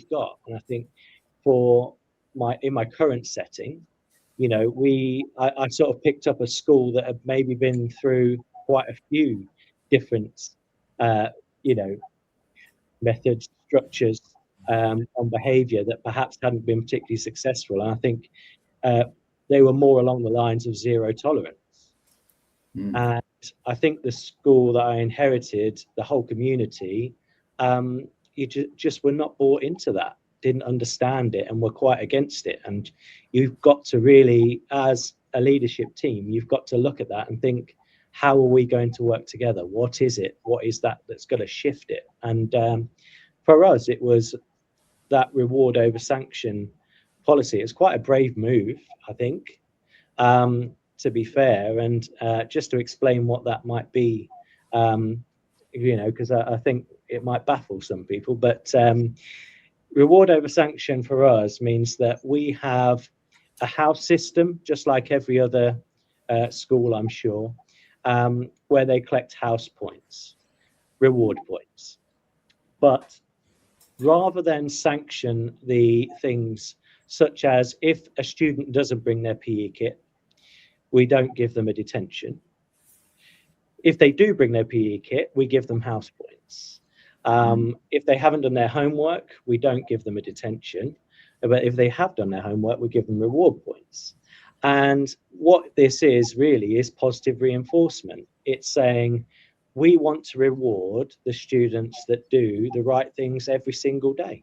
got. And I think for in my current setting, you know, I sort of picked up a school that had maybe been through quite a few different, uh, you know, methods, structures on behaviour that perhaps hadn't been particularly successful. And I think uh, they were more along the lines of zero tolerance. And I think the school that I inherited, the whole community, you just were not bought into that, didn't understand it, and were quite against it. And you've got to really, as a leadership team, you've got to look at that and think, how are we going to work together? What is it? What is that that's going to shift it? And for us, it was that reward over sanction policy. It's quite a brave move, I think. To be fair, and just to explain what that might be, you know, because I think it might baffle some people, but reward over sanction for us means that we have a house system, just like every other school, I'm sure, where they collect house points, reward points. But rather than sanction the things such as if a student doesn't bring their PE kit, we don't give them a detention. If they do bring their PE kit, we give them house points. If they haven't done their homework, we don't give them a detention. But if they have done their homework, we give them reward points. And what this is really is positive reinforcement. It's saying we want to reward the students that do the right things every single day.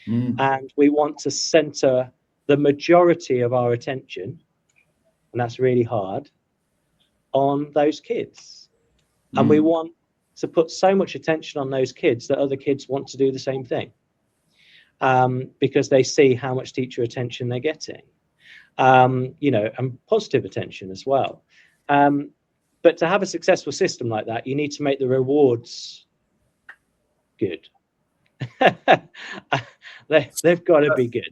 And we want to center the majority of our attention, and that's really hard, on those kids. And we want to put so much attention on those kids that other kids want to do the same thing, because they see how much teacher attention they're getting, you know, and positive attention as well. But to have a successful system like that, you need to make the rewards good. They've got to be good.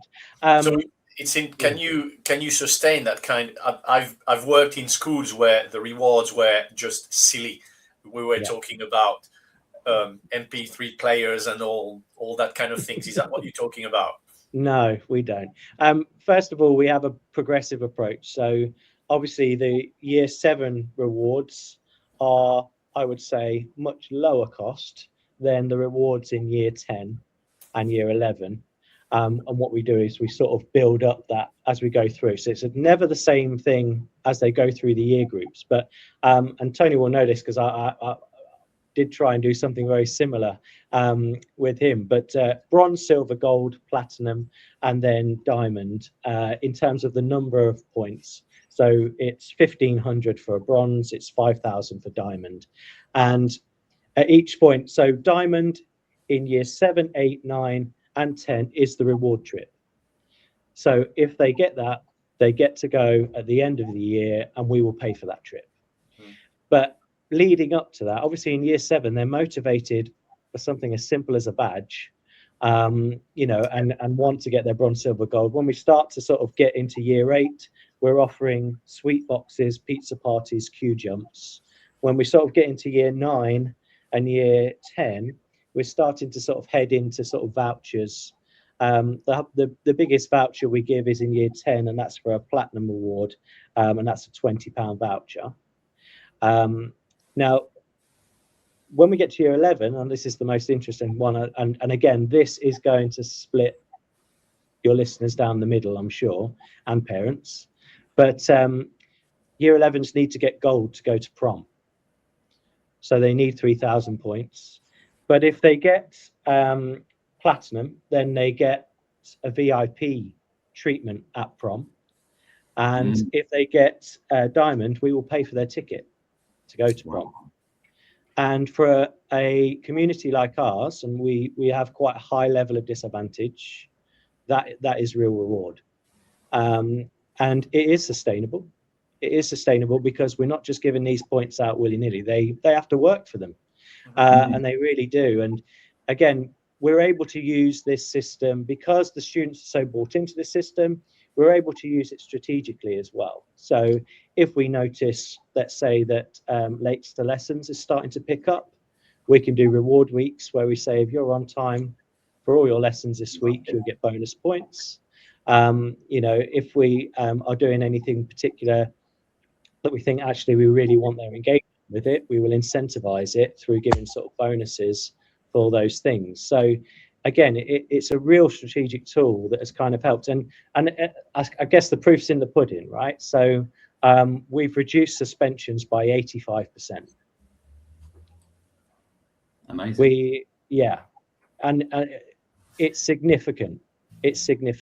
So it's in, can you sustain that kind? I've worked in schools where the rewards were just silly. We were talking about MP3 players and all that kind of things. Is that what you're talking about? No, we don't. First of all, we have a progressive approach. So obviously the year 7 rewards are, I would say, much lower cost than the rewards in year 10 and year 11. And what we do is we sort of build up that as we go through. So it's never the same thing as they go through the year groups. But and Tony will know this because I did try and do something very similar with him. But bronze, silver, gold, platinum, and then diamond in terms of the number of points. So it's 1,500 for a bronze, it's 5,000 for diamond. And at each point, so diamond in year 7, 8, 9, and 10 is the reward trip. So if they get that, they get to go at the end of the year and we will pay for that trip. But leading up to that, obviously in year 7, they're motivated for something as simple as a badge, you know, and want to get their bronze, silver, gold. When we start to sort of get into year 8, we're offering sweet boxes, pizza parties, queue jumps. When we sort of get into year 9 and year 10, we're starting to sort of head into sort of vouchers. The biggest voucher we give is in year 10, and that's for a platinum award, and that's a £20 voucher. Now, when we get to year 11, and this is the most interesting one, and again, this is going to split your listeners down the middle, I'm sure, and parents. But year 11s need to get gold to go to prom. So they need 3,000 points. But if they get platinum, then they get a VIP treatment at prom. And if they get diamond, we will pay for their ticket to go to prom. And for a community like ours, and we have quite a high level of disadvantage, that is real reward. And it is sustainable. It is sustainable because we're not just giving these points out willy-nilly. They have to work for them. And they really do. And again, we're able to use this system because the students are so bought into the system. We're able to use it strategically as well. So if we notice, let's say that late to lessons is starting to pick up, we can do reward weeks where we say, if you're on time for all your lessons this week, you'll get bonus points. You know, if we are doing anything particular that we think actually we really want their engagement with it, we will incentivize it through giving sort of bonuses for all those things. So again, it's a real strategic tool that has kind of helped. And I guess the proof's in the pudding, right? So we've reduced suspensions by 85%. Amazing. And it's significant. It's significant.